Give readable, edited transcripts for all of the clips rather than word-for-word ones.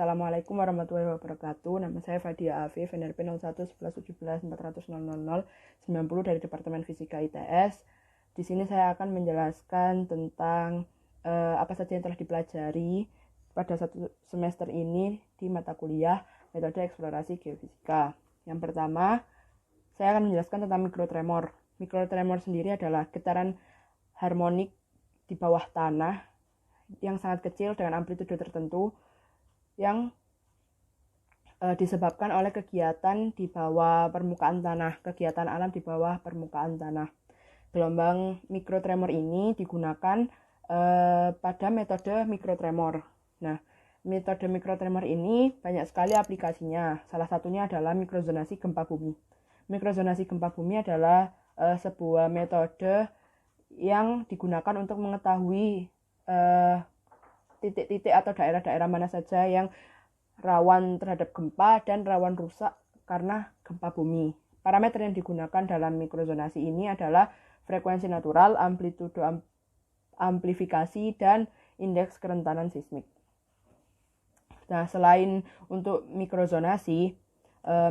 Assalamualaikum warahmatullahi wabarakatuh. Nama saya Fadia Afif, NRP 011117410090 dari Departemen Fisika ITS. Di sini saya akan menjelaskan tentang apa saja yang telah dipelajari pada satu semester ini di mata kuliah metode eksplorasi geofisika. Yang pertama, saya akan menjelaskan tentang mikrotremor. Mikrotremor sendiri adalah getaran harmonik di bawah tanah yang sangat kecil dengan amplitudo tertentu yang disebabkan oleh kegiatan di bawah permukaan tanah, kegiatan alam di bawah permukaan tanah. Gelombang mikrotremor ini digunakan pada metode mikrotremor. Nah, metode mikrotremor ini banyak sekali aplikasinya. Salah satunya adalah mikrozonasi gempa bumi. Mikrozonasi gempa bumi adalah sebuah metode yang digunakan untuk mengetahui titik-titik atau daerah-daerah mana saja yang rawan terhadap gempa dan rawan rusak karena gempa bumi. Parameter yang digunakan dalam mikrozonasi ini adalah frekuensi natural, amplitudo amplifikasi, dan indeks kerentanan seismik. Nah, selain untuk mikrozonasi,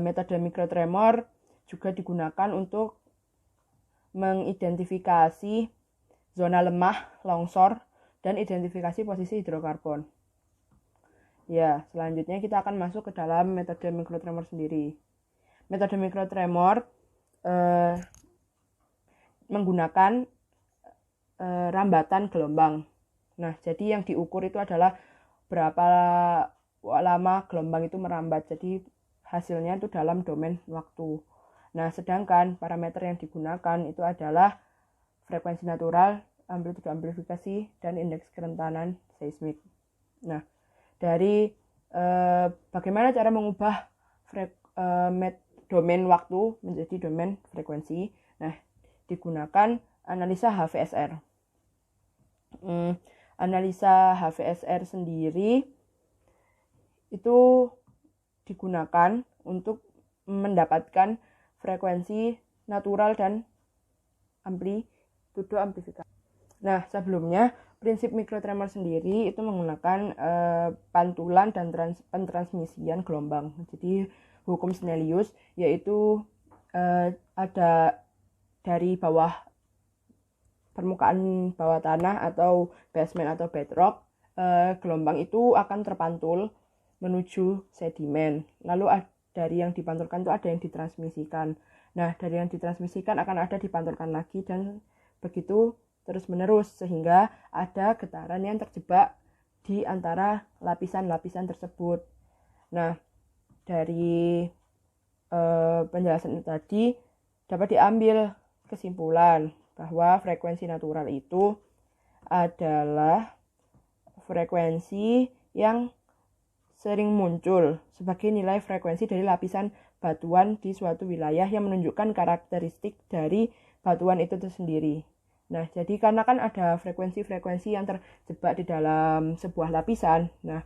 metode mikrotremor juga digunakan untuk mengidentifikasi zona lemah, longsor, dan identifikasi posisi hidrokarbon. Ya, selanjutnya kita akan masuk ke dalam metode mikrotremor sendiri. Metode mikrotremor menggunakan rambatan gelombang. Nah, jadi yang diukur itu adalah berapa lama gelombang itu merambat. Jadi hasilnya itu dalam domain waktu. Nah, sedangkan parameter yang digunakan itu adalah frekuensi natural, amplitudo amplifikasi, dan indeks kerentanan seismik. Nah, dari bagaimana cara mengubah domain waktu menjadi domain frekuensi. Nah, digunakan analisa HVSR. Analisa HVSR sendiri itu digunakan untuk mendapatkan frekuensi natural dan amplitudo amplifikasi. Nah, sebelumnya prinsip mikrotremor sendiri itu menggunakan pantulan dan pentransmisian gelombang. Jadi hukum Snellius yaitu ada dari bawah permukaan bawah tanah atau basement atau bedrock, gelombang itu akan terpantul menuju sedimen. Lalu dari yang dipantulkan itu ada yang ditransmisikan. Nah, dari yang ditransmisikan akan ada dipantulkan lagi dan begitu terus-menerus sehingga ada getaran yang terjebak di antara lapisan-lapisan tersebut. Nah, dari penjelasan itu tadi dapat diambil kesimpulan bahwa frekuensi natural itu adalah frekuensi yang sering muncul sebagai nilai frekuensi dari lapisan batuan di suatu wilayah yang menunjukkan karakteristik dari batuan itu sendiri. Nah, jadi karena kan ada frekuensi-frekuensi yang terjebak di dalam sebuah lapisan. Nah,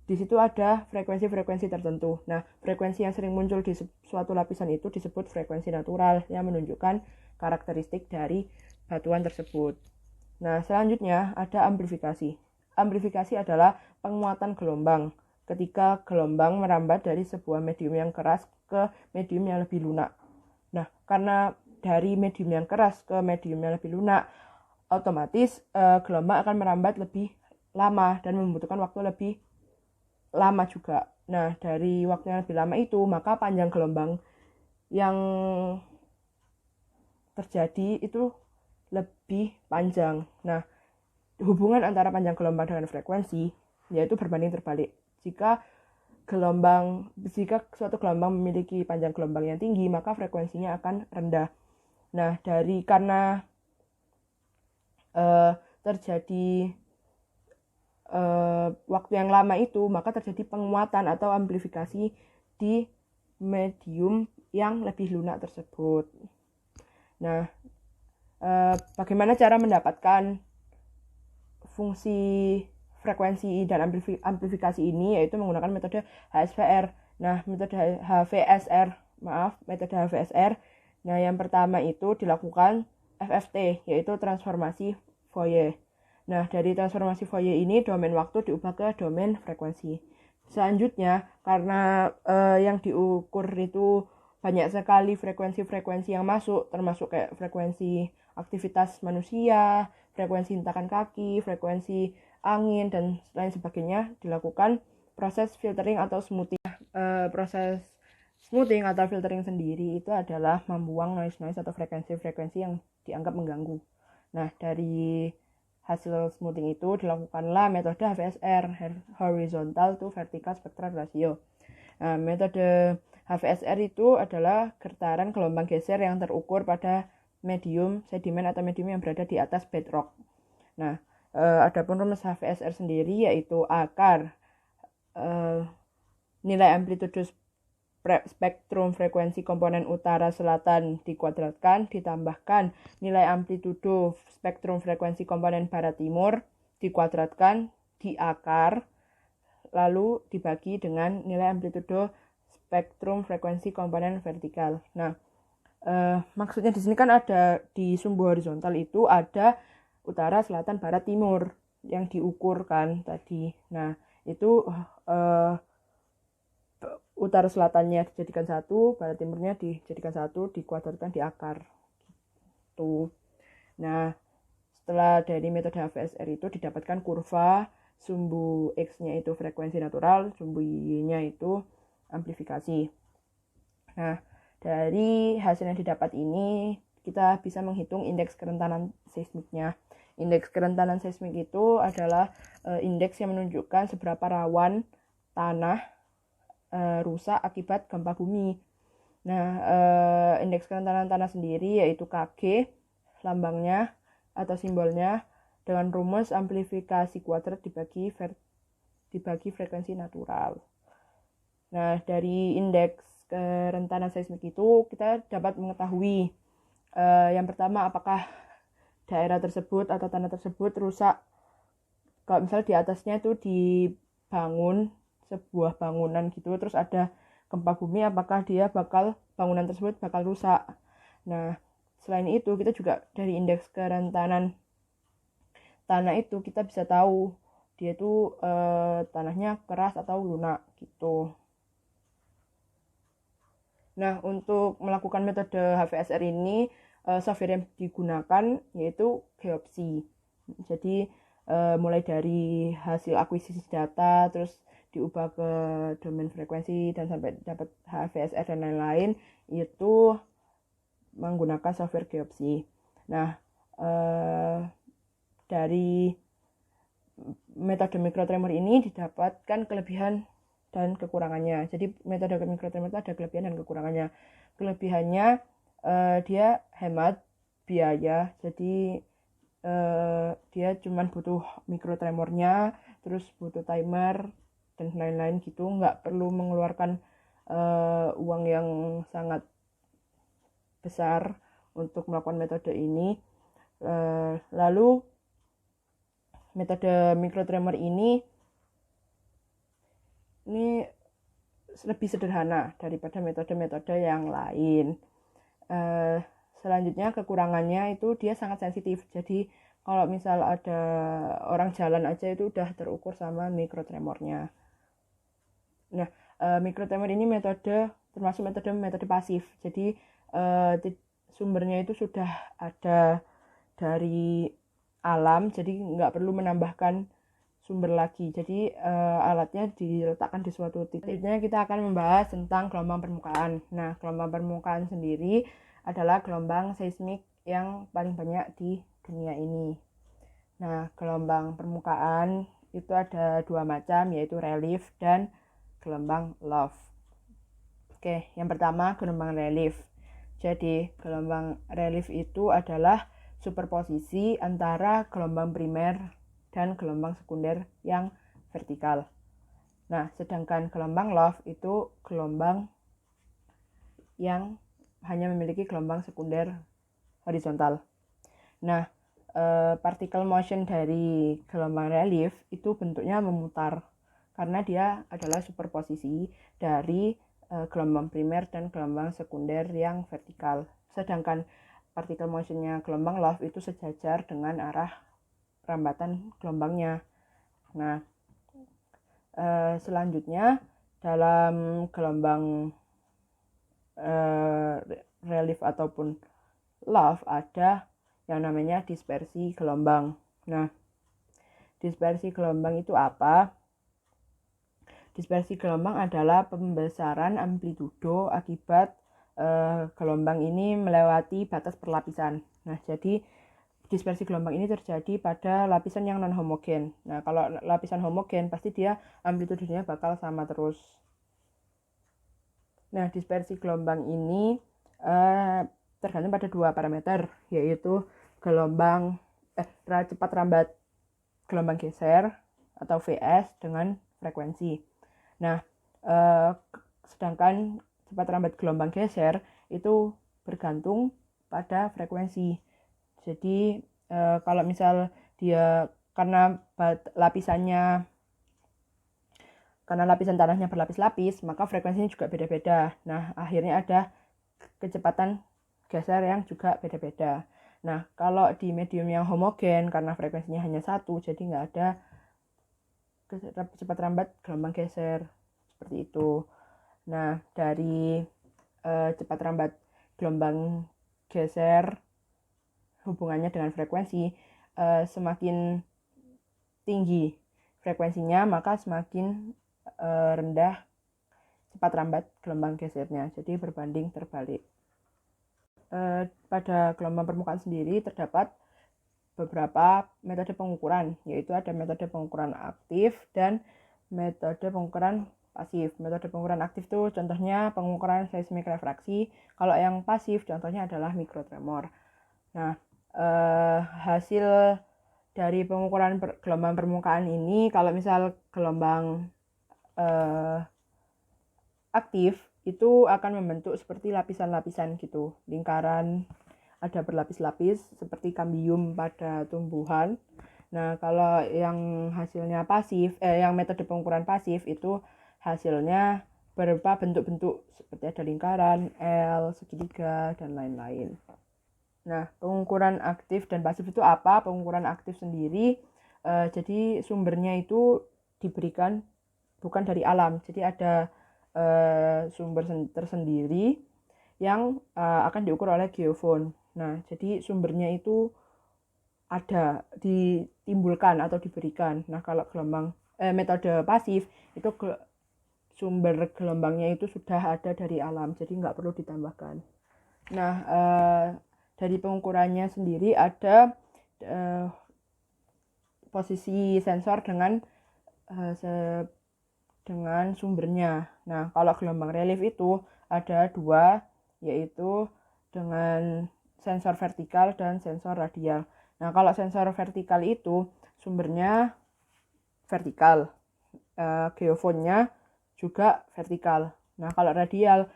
di situ ada frekuensi-frekuensi tertentu. Nah, frekuensi yang sering muncul di suatu lapisan itu disebut frekuensi natural yang menunjukkan karakteristik dari batuan tersebut. Nah, selanjutnya ada amplifikasi. Amplifikasi adalah penguatan gelombang ketika gelombang merambat dari sebuah medium yang keras ke medium yang lebih lunak. Nah, karena dari medium yang keras ke medium yang lebih lunak, otomatis gelombang akan merambat lebih lama dan membutuhkan waktu lebih lama juga. Nah, dari waktu yang lebih lama itu, maka panjang gelombang yang terjadi itu lebih panjang. Nah, hubungan antara panjang gelombang dengan frekuensi yaitu berbanding terbalik. Jika suatu gelombang memiliki panjang gelombang yang tinggi, maka frekuensinya akan rendah. Nah, karena terjadi waktu yang lama itu, maka terjadi penguatan atau amplifikasi di medium yang lebih lunak tersebut. Nah, bagaimana cara mendapatkan fungsi frekuensi dan amplifikasi ini, yaitu menggunakan metode HSVR. Nah, metode HVSR. Nah, yang pertama itu dilakukan FFT, yaitu transformasi Fourier. Nah, dari transformasi Fourier ini domain waktu diubah ke domain frekuensi. Selanjutnya, karena yang diukur itu banyak sekali frekuensi-frekuensi yang masuk, termasuk kayak frekuensi aktivitas manusia, frekuensi hentakan kaki, frekuensi angin, dan lain sebagainya, dilakukan proses filtering atau smoothing. Proses smoothing atau filtering sendiri itu adalah membuang noise-noise atau frekuensi-frekuensi yang dianggap mengganggu. Nah, dari hasil smoothing itu dilakukanlah metode HVSR, Horizontal to Vertical Spectral Ratio. Nah, metode HVSR itu adalah getaran gelombang geser yang terukur pada medium sedimen atau medium yang berada di atas bedrock. Nah, adapun rumus HVSR sendiri yaitu akar nilai amplitude spektrum frekuensi komponen utara selatan dikuadratkan ditambahkan nilai amplitudo spektrum frekuensi komponen barat timur dikuadratkan di akar lalu dibagi dengan nilai amplitudo spektrum frekuensi komponen vertikal. Nah, maksudnya di sini kan ada di sumbu horizontal itu ada utara, selatan, barat, timur yang diukur kan tadi. Nah, itu utara selatannya dijadikan 1, barat timurnya dijadikan 1, dikuadratkan di akar. Gitu. Nah, setelah dari metode HVSR itu didapatkan kurva sumbu X-nya itu frekuensi natural, sumbu Y-nya itu amplifikasi. Nah, dari hasil yang didapat ini kita bisa menghitung indeks kerentanan seismiknya. Indeks kerentanan seismik itu adalah indeks yang menunjukkan seberapa rawan tanah rusak akibat gempa bumi. Nah, indeks kerentanan tanah sendiri yaitu Kg, lambangnya atau simbolnya dengan rumus amplifikasi kuadrat dibagi frekuensi natural. Nah, dari indeks kerentanan seismik itu kita dapat mengetahui yang pertama apakah daerah tersebut atau tanah tersebut rusak. Kalau misalnya di atasnya itu dibangun sebuah bangunan gitu, terus ada gempa bumi, apakah bangunan tersebut bakal rusak. Nah, selain itu kita juga dari indeks kerentanan tanah itu kita bisa tahu dia itu tanahnya keras atau lunak gitu. Nah, untuk melakukan metode HVSR ini software yang digunakan yaitu Geopsi. Jadi mulai dari hasil akuisisi data, terus diubah ke domain frekuensi dan sampai dapat HVSR dan lain-lain itu menggunakan software Geopsi. Nah, dari metode mikrotremor ini didapatkan kelebihan dan kekurangannya. Jadi metode mikrotremor itu ada kelebihan dan kekurangannya. Kelebihannya dia hemat biaya, jadi dia cuma butuh mikrotremornya, terus butuh timer dan lain-lain gitu, nggak perlu mengeluarkan uang yang sangat besar untuk melakukan metode ini. Lalu metode mikrotremor ini lebih sederhana daripada metode-metode yang lain. Selanjutnya kekurangannya itu dia sangat sensitif. Jadi kalau misal ada orang jalan aja itu udah terukur sama mikrotremornya. Nah, mikrotremor ini termasuk metode pasif. Jadi sumbernya itu sudah ada dari alam, jadi nggak perlu menambahkan sumber lagi. Jadi alatnya diletakkan di suatu titik. Selanjutnya kita akan membahas tentang gelombang permukaan. Nah, gelombang permukaan sendiri adalah gelombang seismik yang paling banyak di dunia ini. Nah, gelombang permukaan itu ada 2 macam, yaitu relief dan gelombang low. Oke, yang pertama gelombang relief. Jadi, gelombang relief itu adalah superposisi antara gelombang primer dan gelombang sekunder yang vertikal. Nah, sedangkan gelombang low itu gelombang yang hanya memiliki gelombang sekunder horizontal. Nah, particle motion dari gelombang relief itu bentuknya memutar karena dia adalah superposisi dari gelombang primer dan gelombang sekunder yang vertikal. Sedangkan particle motionnya gelombang low itu sejajar dengan arah rambatan gelombangnya. Nah, Selanjutnya dalam gelombang relief ataupun love ada yang namanya dispersi gelombang. Nah, dispersi gelombang itu apa? Dispersi gelombang adalah pembesaran amplitudo akibat gelombang ini melewati batas perlapisan. Nah, jadi dispersi gelombang ini terjadi pada lapisan yang non homogen. Nah, kalau lapisan homogen pasti dia amplitudenya bakal sama terus. Nah, dispersi gelombang ini tergantung pada dua parameter, yaitu gelombang cepat rambat gelombang geser atau VS dengan frekuensi. Nah, sedangkan cepat rambat gelombang geser itu bergantung pada frekuensi. Jadi kalau misal dia karena lapisan tanahnya berlapis-lapis, maka frekuensinya juga beda-beda. Nah, akhirnya ada kecepatan geser yang juga beda-beda. Nah, kalau di medium yang homogen, karena frekuensinya hanya satu, jadi nggak ada cepat rambat gelombang geser. Seperti itu. Nah, dari cepat rambat gelombang geser hubungannya dengan frekuensi, semakin tinggi frekuensinya, maka semakin rendah cepat rambat gelombang gesernya. Jadi berbanding terbalik. Pada gelombang permukaan sendiri terdapat beberapa metode pengukuran, yaitu ada metode pengukuran aktif dan metode pengukuran pasif. Metode pengukuran aktif itu contohnya pengukuran seismik refraksi. Kalau yang pasif contohnya adalah mikrotremor. Nah, hasil dari pengukuran gelombang permukaan ini, kalau misal gelombang aktif itu akan membentuk seperti lapisan-lapisan gitu, lingkaran ada berlapis-lapis seperti kambium pada tumbuhan. Nah, kalau yang hasilnya pasif, yang metode pengukuran pasif itu hasilnya berupa bentuk-bentuk seperti ada lingkaran, L, segitiga, dan lain-lain. Nah, pengukuran aktif dan pasif itu apa? Pengukuran aktif sendiri, jadi sumbernya itu diberikan bukan dari alam, jadi ada sumber tersendiri yang akan diukur oleh geofon. Nah, jadi sumbernya itu ada ditimbulkan atau diberikan. Nah, kalau gelombang metode pasif itu sumber gelombangnya itu sudah ada dari alam, jadi nggak perlu ditambahkan. Nah, dari pengukurannya sendiri ada posisi sensor dengan sumbernya. Nah, kalau gelombang relief itu ada dua, yaitu dengan sensor vertikal dan sensor radial. Nah, kalau sensor vertikal itu sumbernya vertikal, geofonnya juga vertikal. Nah, kalau radial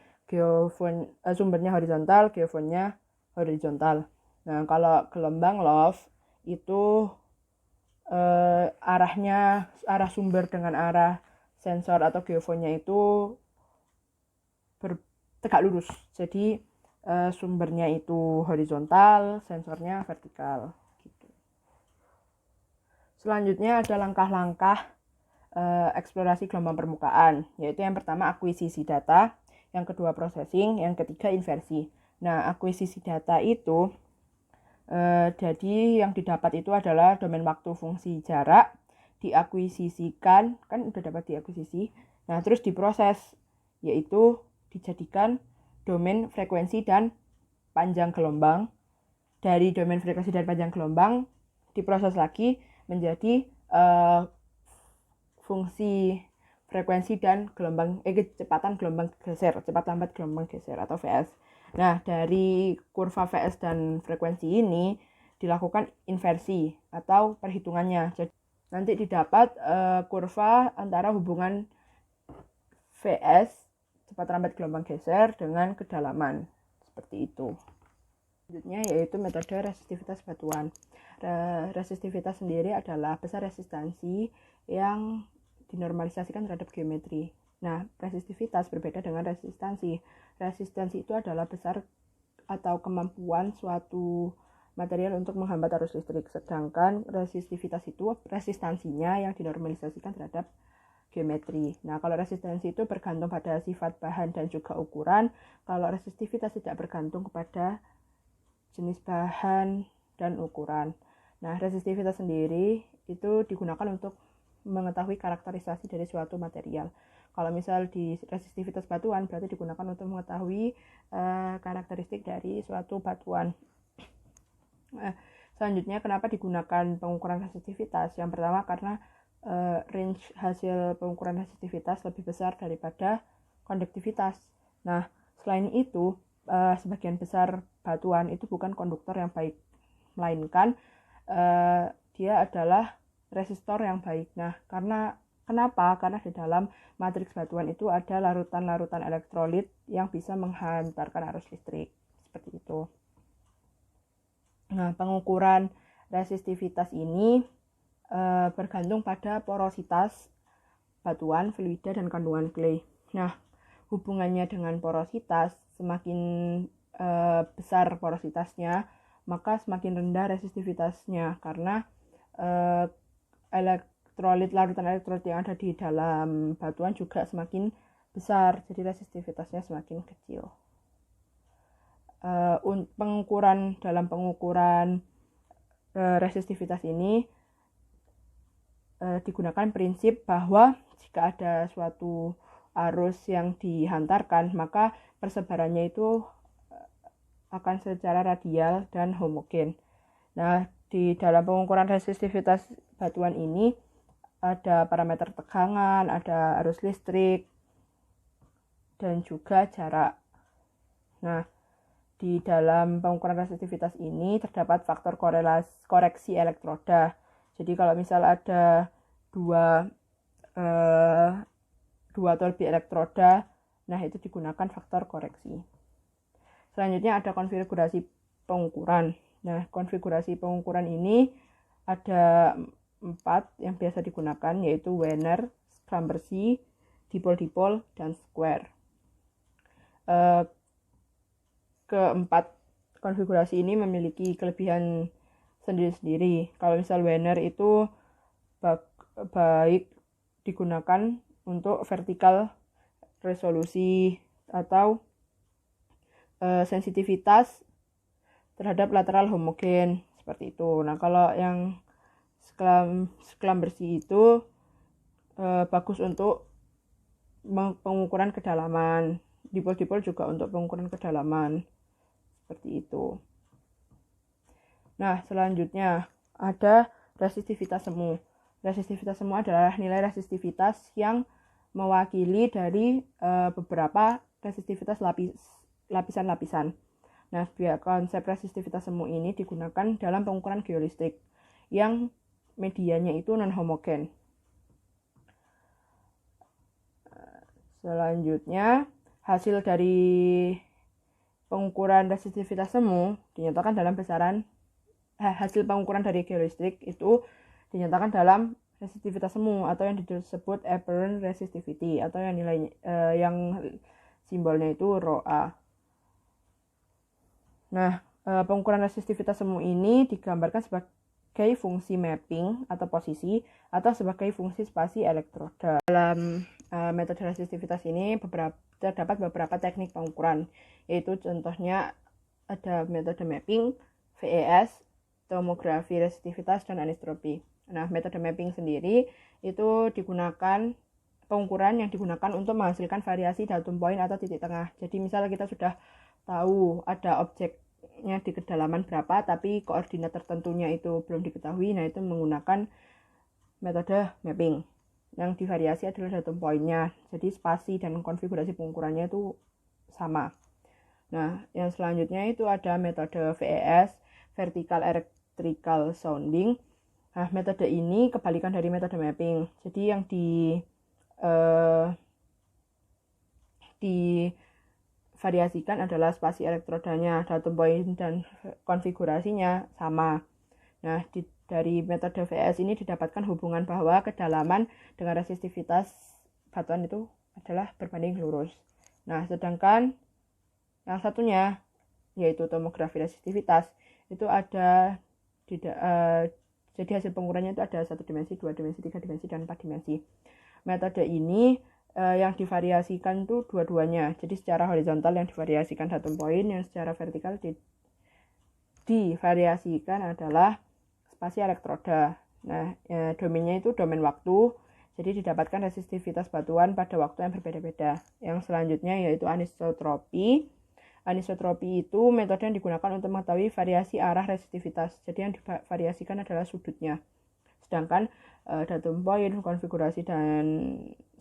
sumbernya horizontal, geofonnya horizontal. Nah, kalau gelombang love itu arah sumber dengan arah sensor atau geofonnya itu tegak lurus. Jadi sumbernya itu horizontal, sensornya vertikal. Gitu. Selanjutnya ada langkah-langkah eksplorasi gelombang permukaan, yaitu yang pertama akuisisi data, yang kedua processing, yang ketiga inversi. Nah, akuisisi data itu jadi yang didapat itu adalah domain waktu fungsi jarak, diakuisisikan, kan udah dapat diakuisisi, nah terus diproses, yaitu dijadikan domain frekuensi dan panjang gelombang. Dari domain frekuensi dan panjang gelombang diproses lagi menjadi fungsi frekuensi dan kecepatan gelombang geser, cepat lambat gelombang geser atau VS. Nah, dari kurva VS dan frekuensi ini dilakukan inversi atau perhitungannya. Jadi nanti didapat kurva antara hubungan VS, cepat lambat gelombang geser, dengan kedalaman. Seperti itu. Selanjutnya yaitu metode resistivitas batuan. Resistivitas sendiri adalah besar resistansi yang dinormalisasikan terhadap geometri. Nah, resistivitas berbeda dengan resistansi. Resistansi itu adalah besar atau kemampuan suatu material untuk menghambat arus listrik. Sedangkan resistivitas itu resistansinya yang dinormalisasikan terhadap geometri. Nah, kalau resistensi itu bergantung pada sifat bahan dan juga ukuran. Kalau resistivitas tidak bergantung kepada jenis bahan dan ukuran. Nah, resistivitas sendiri itu digunakan untuk mengetahui karakterisasi dari suatu material. Kalau misal di resistivitas batuan berarti digunakan untuk mengetahui karakteristik dari suatu batuan. Selanjutnya, kenapa digunakan pengukuran resistivitas? Yang pertama karena range hasil pengukuran resistivitas lebih besar daripada konduktivitas. Nah, selain itu, sebagian besar batuan itu bukan konduktor yang baik, melainkan dia adalah resistor yang baik. Nah, kenapa? Karena di dalam matriks batuan itu ada larutan-larutan elektrolit yang bisa menghantarkan arus listrik. Seperti itu. Nah, pengukuran resistivitas ini bergantung pada porositas batuan, fluida, dan kandungan clay. Nah, hubungannya dengan porositas, semakin besar porositasnya, maka semakin rendah resistivitasnya, karena larutan elektrolit yang ada di dalam batuan juga semakin besar, jadi resistivitasnya semakin kecil. Dalam pengukuran resistivitas ini digunakan prinsip bahwa jika ada suatu arus yang dihantarkan, maka persebarannya itu akan secara radial dan homogen. Nah, di dalam pengukuran resistivitas batuan ini ada parameter tegangan, ada arus listrik, dan juga jarak. Nah, di dalam pengukuran resistivitas ini terdapat faktor koreksi elektroda. Jadi kalau misal ada dua atau lebih elektroda, nah itu digunakan faktor koreksi. Selanjutnya ada konfigurasi pengukuran. Nah, konfigurasi pengukuran ini ada 4 yang biasa digunakan, yaitu Wiener, Scrambercy, dipol-dipol, dan square. Keempat konfigurasi ini memiliki kelebihan sendiri-sendiri. Kalau misal Wiener itu baik digunakan untuk vertikal resolusi atau sensitivitas terhadap lateral homogen, seperti itu. Nah, kalau yang Scrambercy itu bagus untuk pengukuran kedalaman. Dipol-dipol juga untuk pengukuran kedalaman, seperti itu. Nah, selanjutnya ada resistivitas semu. Resistivitas semu adalah nilai resistivitas yang mewakili dari beberapa resistivitas lapisan-lapisan. Nah, konsep resistivitas semu ini digunakan dalam pengukuran geolistrik yang medianya itu non-homogen. Selanjutnya, hasil dari pengukuran resistivitas semu dinyatakan dalam besaran hasil pengukuran dari geolistrik itu dinyatakan dalam resistivitas semu atau yang disebut apparent resistivity atau yang nilai yang simbolnya itu ρA. Nah, pengukuran resistivitas semu ini digambarkan sebagai fungsi mapping atau posisi atau sebagai fungsi spasi elektroda. Dalam metode resistivitas ini terdapat beberapa teknik pengukuran, yaitu contohnya ada metode mapping, VES, tomografi resistivitas, dan anisotropy. Nah, metode mapping sendiri itu digunakan pengukuran yang digunakan untuk menghasilkan variasi datum poin atau titik tengah. Jadi misalnya kita sudah tahu ada objeknya di kedalaman berapa, tapi koordinat tertentunya itu belum diketahui, nah itu menggunakan metode mapping. Yang divariasi adalah datum poinnya, jadi spasi dan konfigurasi pengukurannya itu sama. Nah, yang selanjutnya itu ada metode VES, Vertical Electrical Sounding. Nah, metode ini kebalikan dari metode mapping. Jadi yang divariasikan adalah spasi elektrodanya, datum poin dan konfigurasinya sama. Nah, dari metode VS ini didapatkan hubungan bahwa kedalaman dengan resistivitas batuan itu adalah berbanding lurus. Nah, sedangkan yang satunya, yaitu tomografi resistivitas, itu ada jadi hasil pengukurannya itu ada 1 dimensi, 2 dimensi, 3 dimensi, dan 4 dimensi. metode ini yang divariasikan tuh dua-duanya. Jadi secara horizontal yang divariasikan datum point, yang secara vertikal divariasikan adalah spasi elektroda. Nah, domainnya itu domain waktu. Jadi didapatkan resistivitas batuan pada waktu yang berbeda-beda. Yang selanjutnya yaitu anisotropi. Anisotropi itu metode yang digunakan untuk mengetahui variasi arah resistivitas. Jadi yang divariasikan adalah sudutnya. Sedangkan datum point, konfigurasi, dan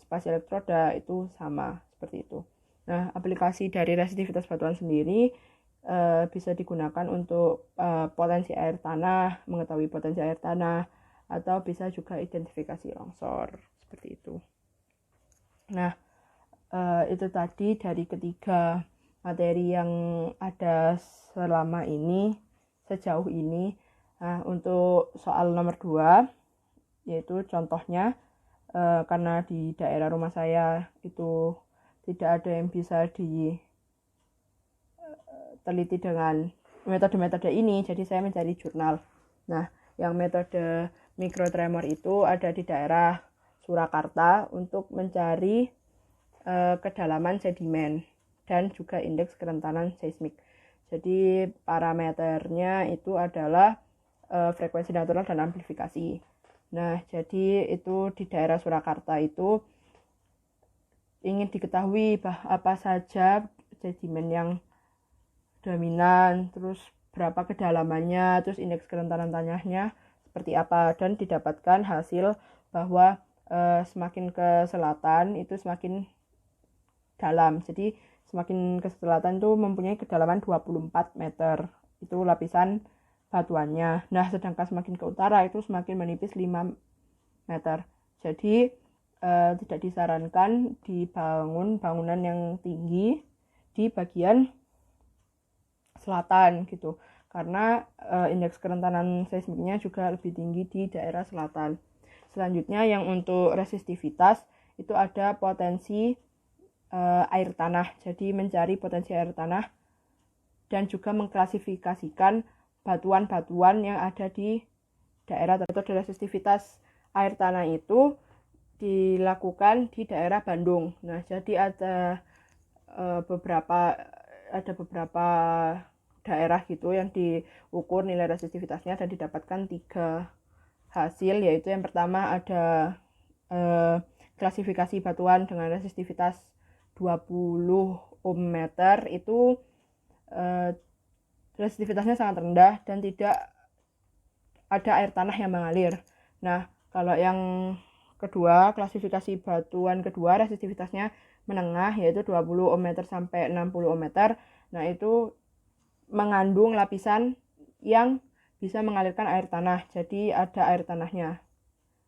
spasi elektroda itu sama seperti itu. Nah, aplikasi dari resistivitas batuan sendiri bisa digunakan untuk potensi air tanah, mengetahui potensi air tanah, atau bisa juga identifikasi longsor seperti itu. Nah, itu tadi dari ketiga materi yang ada selama ini, sejauh ini. Nah, untuk soal nomor 2, yaitu contohnya, karena di daerah rumah saya itu tidak ada yang bisa diteliti dengan metode-metode ini, jadi saya mencari jurnal. Nah, yang metode mikrotremor itu ada di daerah Surakarta untuk mencari kedalaman sedimen dan juga indeks kerentanan seismik. Jadi parameternya itu adalah frekuensi natural dan amplifikasi. Nah, jadi itu di daerah Surakarta itu ingin diketahui apa saja sedimen yang dominan, terus berapa kedalamannya, terus indeks kerentanan tanahnya seperti apa, dan didapatkan hasil bahwa semakin ke selatan itu semakin dalam. Jadi semakin ke selatan itu mempunyai kedalaman 24 meter. Itu lapisan batuannya. Nah, sedangkan semakin ke utara itu semakin menipis 5 meter. Jadi tidak disarankan dibangun bangunan yang tinggi di bagian selatan gitu. Karena indeks kerentanan seismiknya juga lebih tinggi di daerah selatan. Selanjutnya yang untuk resistivitas itu ada potensi air tanah. Jadi mencari potensi air tanah dan juga mengklasifikasikan batuan-batuan yang ada di daerah tertentu. Resistivitas air tanah itu dilakukan di daerah Bandung. Nah, jadi ada beberapa daerah gitu yang diukur nilai resistivitasnya dan didapatkan 3 hasil, yaitu yang pertama ada klasifikasi batuan dengan resistivitas 20 ohm meter, itu resistivitasnya sangat rendah dan tidak ada air tanah yang mengalir. Nah, kalau yang kedua, klasifikasi batuan kedua resistivitasnya menengah, yaitu 20 ohm meter sampai 60 ohm meter. Nah, itu mengandung lapisan yang bisa mengalirkan air tanah. Jadi ada air tanahnya.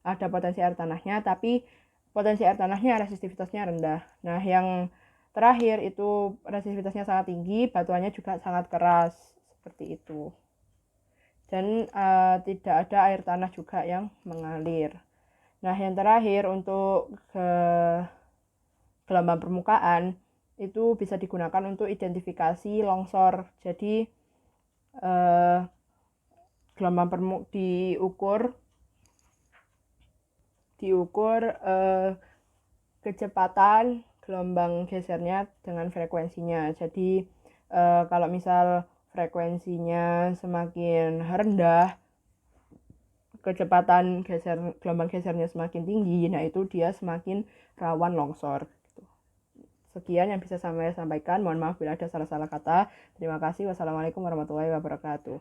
Ada potensi air tanahnya, tapi potensi air tanahnya resistivitasnya rendah. Nah, yang terakhir itu resistivitasnya sangat tinggi, batuannya juga sangat keras, seperti itu. Dan tidak ada air tanah juga yang mengalir. Nah, yang terakhir untuk gelombang permukaan itu bisa digunakan untuk identifikasi longsor. Jadi gelombang diukur kecepatan gelombang gesernya dengan frekuensinya. Jadi kalau misal frekuensinya semakin rendah, kecepatan gelombang gesernya semakin tinggi, nah itu dia semakin rawan longsor. Sekian yang bisa saya sampaikan. Mohon maaf bila ada salah-salah kata. Terima kasih. Wassalamualaikum warahmatullahi wabarakatuh.